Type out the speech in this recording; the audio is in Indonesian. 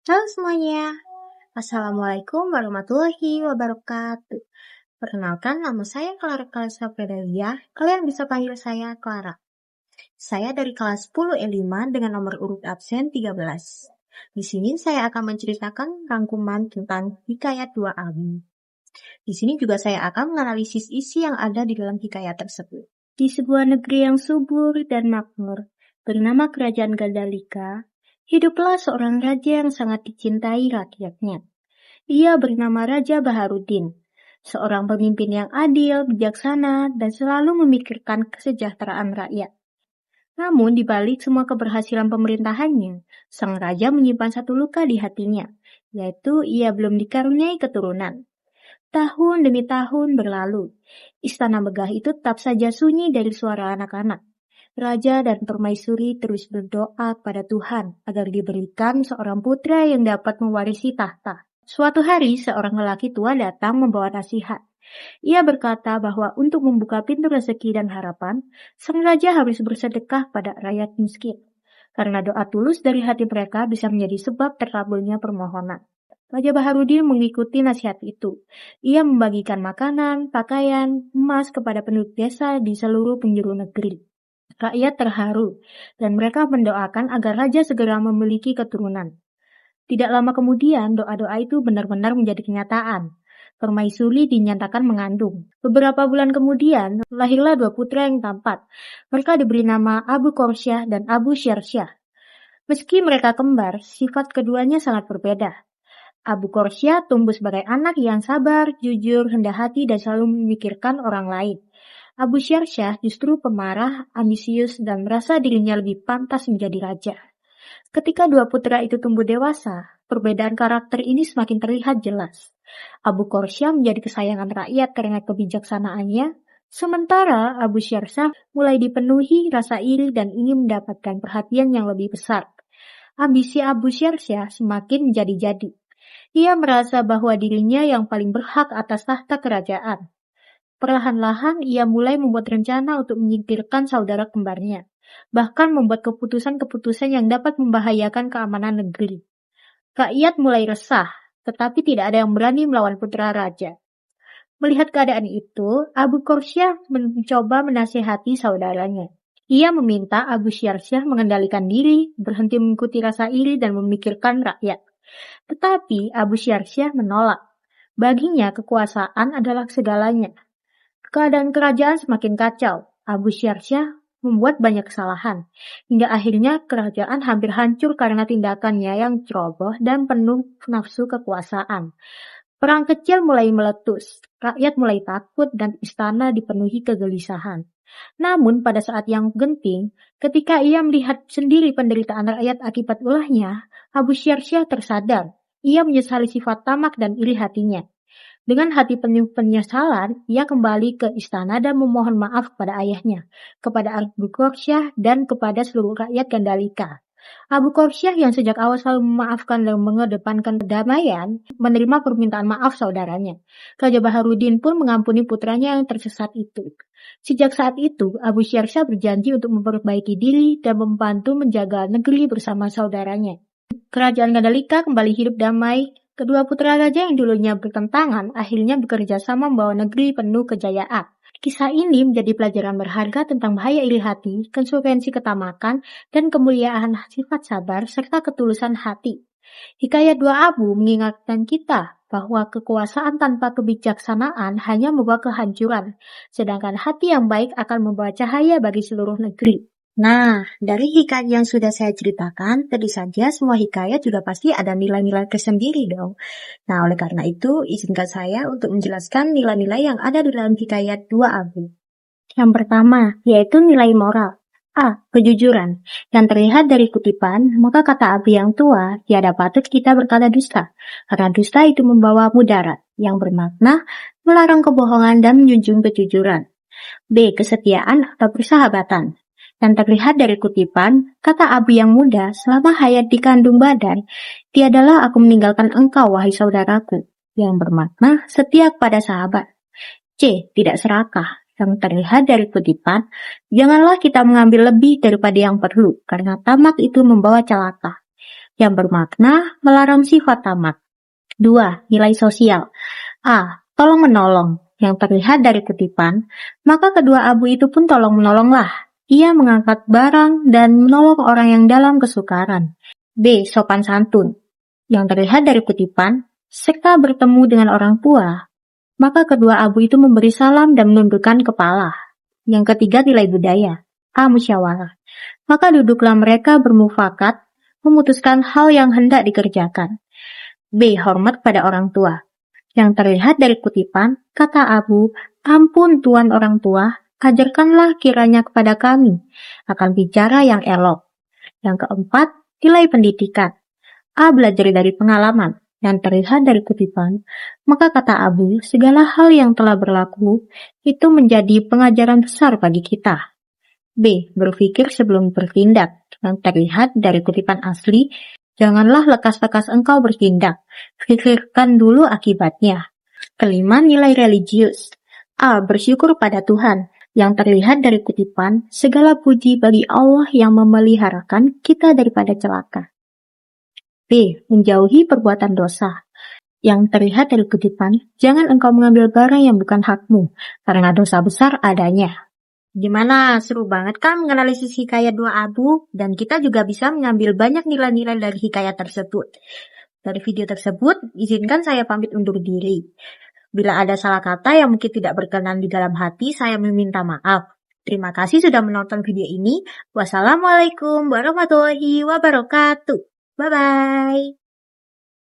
Halo semuanya, Assalamualaikum warahmatullahi wabarakatuh. Perkenalkan, nama saya Clara Kalsa Fredelia. Kalian bisa panggil saya Clara. Saya dari kelas 10E5 dengan nomor urut absen 13. Di sini saya akan menceritakan rangkuman tentang hikayat dua Abi. Di sini juga saya akan menganalisis isi yang ada di dalam hikayat tersebut. Di sebuah negeri yang subur dan makmur, bernama Kerajaan Gandalika, hiduplah seorang raja yang sangat dicintai rakyatnya. Ia bernama Raja Baharudin, seorang pemimpin yang adil, bijaksana, dan selalu memikirkan kesejahteraan rakyat. Namun di balik semua keberhasilan pemerintahannya, sang raja menyimpan satu luka di hatinya, yaitu ia belum dikaruniai keturunan. Tahun demi tahun berlalu, istana megah itu tetap saja sunyi dari suara anak-anak. Raja dan permaisuri terus berdoa pada Tuhan agar diberikan seorang putra yang dapat mewarisi tahta. Suatu hari, seorang lelaki tua datang membawa nasihat. Ia berkata bahwa untuk membuka pintu rezeki dan harapan, sang raja harus bersedekah pada rakyat miskin. Karena doa tulus dari hati mereka bisa menjadi sebab terkabulnya permohonan. Raja Baharudin mengikuti nasihat itu. Ia membagikan makanan, pakaian, emas kepada penduduk desa di seluruh penjuru negeri. Rakyat terharu, dan mereka mendoakan agar raja segera memiliki keturunan. Tidak lama kemudian, doa-doa itu benar-benar menjadi kenyataan. Permaisuri dinyatakan mengandung. Beberapa bulan kemudian, lahirlah dua putra yang tampan. Mereka diberi nama Abu Korsyah dan Abu Syarsyah. Meski mereka kembar, sifat keduanya sangat berbeda. Abu Korsyah tumbuh sebagai anak yang sabar, jujur, rendah hati, dan selalu memikirkan orang lain. Abu Syarsyah justru pemarah, ambisius, dan merasa dirinya lebih pantas menjadi raja. Ketika dua putra itu tumbuh dewasa, perbedaan karakter ini semakin terlihat jelas. Abu Korsyah menjadi kesayangan rakyat karena kebijaksanaannya, sementara Abu Syarsyah mulai dipenuhi rasa iri dan ingin mendapatkan perhatian yang lebih besar. Ambisi Abu Syarsyah semakin menjadi-jadi. Ia merasa bahwa dirinya yang paling berhak atas tahta kerajaan. Perlahan-lahan ia mulai membuat rencana untuk menyingkirkan saudara kembarnya, bahkan membuat keputusan-keputusan yang dapat membahayakan keamanan negeri. Rakyat mulai resah, tetapi tidak ada yang berani melawan putra raja. Melihat keadaan itu, Abu Korsyah mencoba menasihati saudaranya. Ia meminta Abu Syarsyah mengendalikan diri, berhenti mengikuti rasa iri dan memikirkan rakyat. Tetapi Abu Syarsyah menolak. Baginya kekuasaan adalah segalanya. Keadaan kerajaan semakin kacau. Abu Syarsyah membuat banyak kesalahan, hingga akhirnya kerajaan hampir hancur karena tindakannya yang ceroboh dan penuh nafsu kekuasaan. Perang kecil mulai meletus, rakyat mulai takut dan istana dipenuhi kegelisahan. Namun pada saat yang genting, ketika ia melihat sendiri penderitaan rakyat akibat ulahnya, Abu Syarsyah tersadar. Ia menyesali sifat tamak dan iri hatinya. Dengan hati penuh penyesalan, ia kembali ke istana dan memohon maaf kepada ayahnya, kepada Abu Korsyah, dan kepada seluruh rakyat Gandalika. Abu Korsyah yang sejak awal selalu memaafkan dan mengedepankan kedamaian, menerima permintaan maaf saudaranya. Raja Baharudin pun mengampuni putranya yang tersesat itu. Sejak saat itu, Abu Syarsyah berjanji untuk memperbaiki diri dan membantu menjaga negeri bersama saudaranya. Kerajaan Gandalika kembali hidup damai. Kedua putra raja yang dulunya bertentangan akhirnya bekerja sama membawa negeri penuh kejayaan. Kisah ini menjadi pelajaran berharga tentang bahaya iri hati, konsekuensi ketamakan, dan kemuliaan sifat sabar serta ketulusan hati. Hikayat dua Abu mengingatkan kita bahwa kekuasaan tanpa kebijaksanaan hanya membawa kehancuran, sedangkan hati yang baik akan membawa cahaya bagi seluruh negeri. Nah, dari hikayat yang sudah saya ceritakan, tentu saja semua hikayat juga pasti ada nilai-nilai tersendiri dong. Nah, oleh karena itu, izinkan saya untuk menjelaskan nilai-nilai yang ada di dalam hikayat dua Abu. Yang pertama, yaitu nilai moral. A. Kejujuran. Yang terlihat dari kutipan, maka kata Abi yang tua, tiada patut kita berkata dusta. Karena dusta itu membawa mudarat, yang bermakna melarang kebohongan dan menjunjung kejujuran. B. Kesetiaan atau persahabatan. Yang terlihat dari kutipan, kata Abi yang muda, selama hayat di kandung badan, tiadalah aku meninggalkan engkau, wahai saudaraku, yang bermakna setia kepada sahabat. C. Tidak serakah. Yang terlihat dari kutipan, janganlah kita mengambil lebih daripada yang perlu, karena tamak itu membawa celaka. yang bermakna melarang sifat tamak. 2. Nilai sosial. A. Tolong menolong, yang terlihat dari kutipan, maka kedua abu itu pun tolong menolonglah. Ia mengangkat barang dan menolong orang yang dalam kesukaran. B. Sopan santun, yang terlihat dari kutipan, serta bertemu dengan orang tua, maka kedua abu itu memberi salam dan menundukkan kepala. Yang ketiga, nilai budaya. A. Musyawarah, maka duduklah mereka bermufakat, memutuskan hal yang hendak dikerjakan. B. Hormat pada orang tua, yang terlihat dari kutipan, kata abu, ampun tuan orang tua, ajarkanlah kiranya kepada kami akan bicara yang elok. Yang keempat, nilai pendidikan. A. Belajar dari pengalaman, yang terlihat dari kutipan, maka kata abu, segala hal yang telah berlaku itu menjadi pengajaran besar bagi kita. B. Berpikir sebelum bertindak, yang terlihat dari kutipan asli, janganlah lekas-lekas engkau bertindak, pikirkan dulu akibatnya. Kelima, nilai religius. A. Bersyukur pada Tuhan, yang terlihat dari kutipan, segala puji bagi Allah yang memeliharakan kita daripada celaka. B. Menjauhi perbuatan dosa, yang terlihat dari kutipan, jangan engkau mengambil barang yang bukan hakmu, karena dosa besar adanya. Gimana? Seru banget kan menganalisis hikayat dua abu, dan kita juga bisa mengambil banyak nilai-nilai dari hikayat tersebut. Dari video tersebut, izinkan saya pamit undur diri. Bila ada salah kata yang mungkin tidak berkenan di dalam hati, saya meminta maaf. Terima kasih sudah menonton video ini. Wassalamualaikum warahmatullahi wabarakatuh. Bye-bye.